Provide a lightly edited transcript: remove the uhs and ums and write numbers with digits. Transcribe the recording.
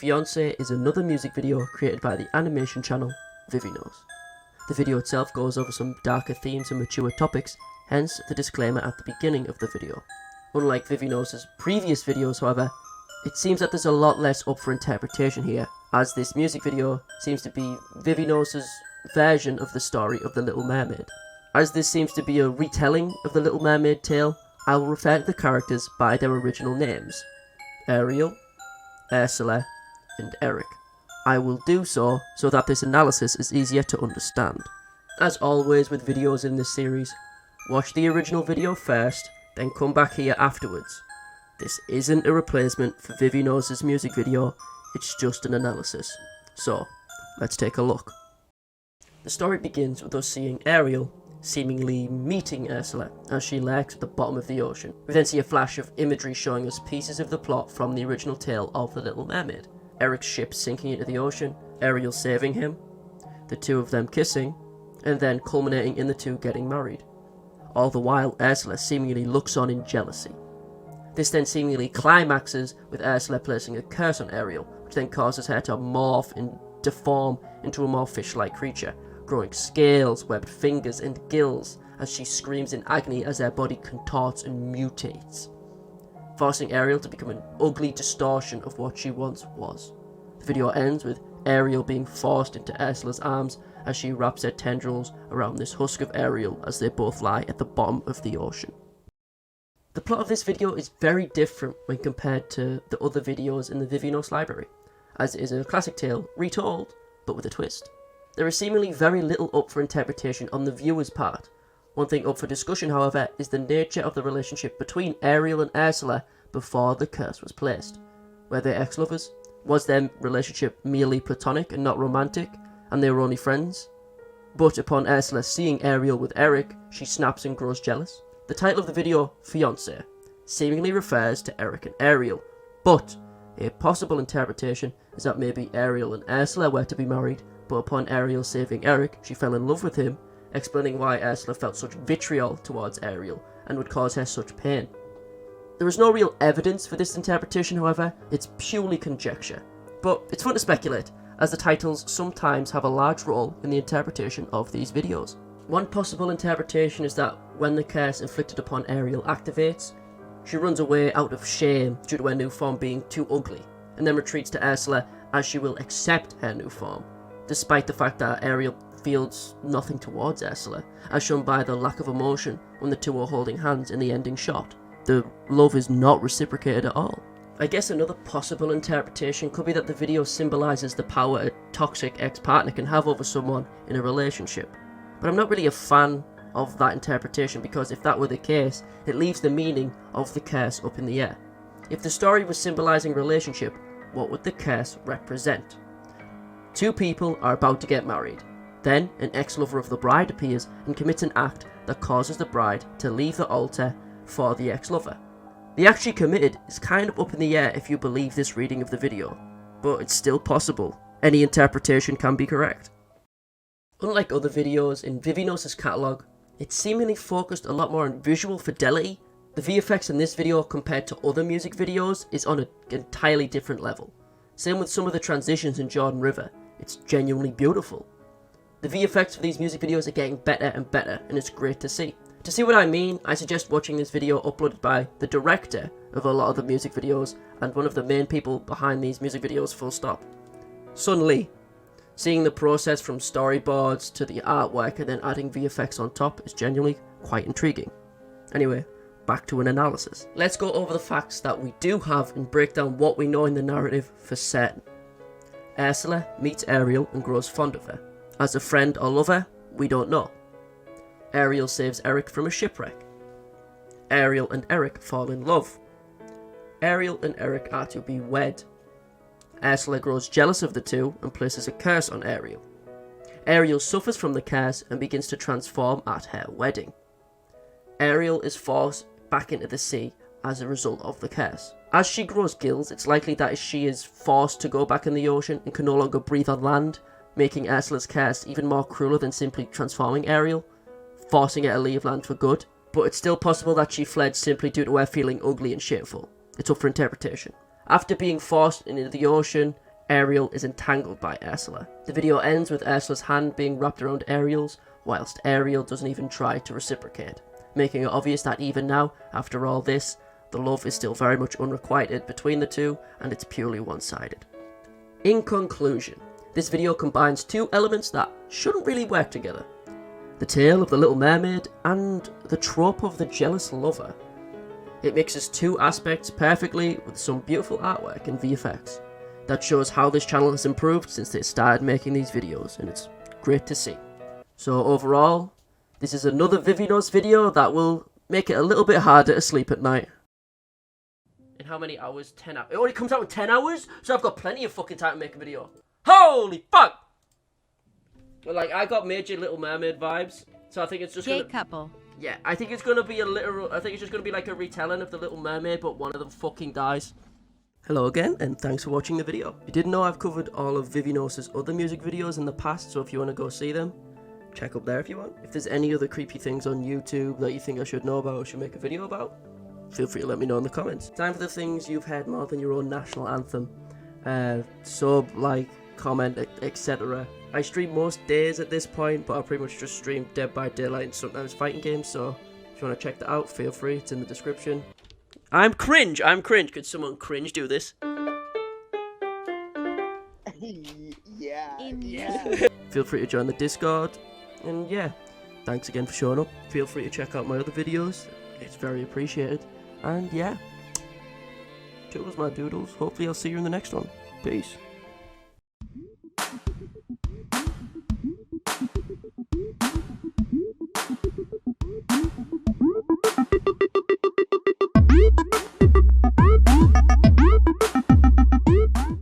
Fiancee is another music video created by the animation channel Vivinos. The video itself goes over some darker themes and mature topics, hence the disclaimer at the beginning of the video. Unlike Vivinos' previous videos, however, it seems that there's a lot less up for interpretation here, as this music video seems to be Vivinos' version of the story of The Little Mermaid. As this seems to be a retelling of the Little Mermaid tale, I will refer to the characters by their original names: Ariel, Ursula, and Eric. I will do so that this analysis is easier to understand. As always with videos in this series, watch the original video first, then come back here afterwards. This isn't a replacement for Vivinos' music video, it's just an analysis. So, let's take a look. The story begins with us seeing Ariel seemingly meeting Ursula as she lurks at the bottom of the ocean. We then see a flash of imagery showing us pieces of the plot from the original tale of The Little Mermaid. Eric's ship sinking into the ocean, Ariel saving him, the two of them kissing, and then culminating in the two getting married. All the while Ursula seemingly looks on in jealousy. This then seemingly climaxes with Ursula placing a curse on Ariel, which then causes her to morph and deform into a more fish-like creature, growing scales, webbed fingers, and gills as she screams in agony as her body contorts and mutates, forcing Ariel to become an ugly distortion of what she once was. The video ends with Ariel being forced into Ursula's arms as she wraps her tendrils around this husk of Ariel as they both lie at the bottom of the ocean. The plot of this video is very different when compared to the other videos in the Vivinos library, as it is a classic tale retold, but with a twist. There is seemingly very little up for interpretation on the viewer's part. One thing up for discussion, however, is the nature of the relationship between Ariel and Ursula before the curse was placed. Were they ex-lovers? Was their relationship merely platonic and not romantic, and they were only friends? But upon Ursula seeing Ariel with Eric, she snaps and grows jealous. The title of the video, Fiancee, seemingly refers to Eric and Ariel, but a possible interpretation is that maybe Ariel and Ursula were to be married, but upon Ariel saving Eric, she fell in love with him, explaining why Ursula felt such vitriol towards Ariel and would cause her such pain. There is no real evidence for this interpretation, however, it's purely conjecture. But it's fun to speculate, as the titles sometimes have a large role in the interpretation of these videos. One possible interpretation is that when the curse inflicted upon Ariel activates, she runs away out of shame due to her new form being too ugly, and then retreats to Ursula as she will accept her new form, despite the fact that Ariel feels nothing towards Ursula, as shown by the lack of emotion when the two are holding hands in the ending shot. The love is not reciprocated at all. I guess another possible interpretation could be that the video symbolises the power a toxic ex-partner can have over someone in a relationship. But I'm not really a fan of that interpretation, because if that were the case, it leaves the meaning of the curse up in the air. If the story was symbolising relationship, what would the curse represent? Two people are about to get married. Then, an ex-lover of the bride appears and commits an act that causes the bride to leave the altar for the ex-lover. The act she committed is kind of up in the air if you believe this reading of the video, but it's still possible. Any interpretation can be correct. Unlike other videos in Vivinos' catalogue, it seemingly focused a lot more on visual fidelity. The VFX in this video compared to other music videos is on an entirely different level. Same with some of the transitions in Jordan River, it's genuinely beautiful. The VFX for these music videos are getting better and better, and it's great to see. To see what I mean, I suggest watching this video uploaded by the director of a lot of the music videos, and one of the main people behind these music videos, full stop, Sun Lee. Seeing the process from storyboards to the artwork and then adding VFX on top is genuinely quite intriguing. Anyway, back to an analysis. Let's go over the facts that we do have and break down what we know in the narrative for certain. Ursula meets Ariel and grows fond of her. As a friend or lover, we don't know. Ariel saves Eric from a shipwreck. Ariel and Eric fall in love. Ariel and Eric are to be wed. Ursula grows jealous of the two and places a curse on Ariel. Ariel suffers from the curse and begins to transform at her wedding. Ariel is forced back into the sea as a result of the curse. As she grows gills, it's likely that she is forced to go back in the ocean and can no longer breathe on land, making Ursula's curse even more crueler than simply transforming Ariel, forcing her to leave land for good. But it's still possible that she fled simply due to her feeling ugly and shameful. It's up for interpretation. After being forced into the ocean, Ariel is entangled by Ursula. The video ends with Ursula's hand being wrapped around Ariel's, whilst Ariel doesn't even try to reciprocate, making it obvious that even now, after all this, the love is still very much unrequited between the two, and it's purely one-sided. In conclusion, this video combines two elements that shouldn't really work together. The tale of the Little Mermaid and the trope of the jealous lover. It mixes two aspects perfectly with some beautiful artwork and VFX. That shows how this channel has improved since they started making these videos, and it's great to see. So overall, this is another Vivinos video that will make it a little bit harder to sleep at night. In how many hours? 10 hours. It only comes out in 10 hours? So I've got plenty of fucking time to make a video. Holy fuck! But like, I got major Little Mermaid vibes, so I think it's just Gay couple. Yeah, I think it's gonna be a literal, I think it's just gonna be like a retelling of the Little Mermaid, but one of them fucking dies. Hello again, and thanks for watching the video. You didn't know I've covered all of Vivinos' other music videos in the past, so if you want to go see them, check up there if you want. If there's any other creepy things on YouTube that you think I should know about or should make a video about, feel free to let me know in the comments. Time for the things you've heard more than your own national anthem. Sub, like, comment, etc. I stream most days at this point, but I pretty much just stream Dead by Daylight and sometimes fighting games, so if you want to check that out, feel free, it's in the description. I'm cringe! Could someone cringe do this? Yeah. Feel free to join the Discord, and yeah, thanks again for showing up. Feel free to check out my other videos, it's very appreciated. And yeah, toodles my doodles, hopefully I'll see you in the next one. Peace.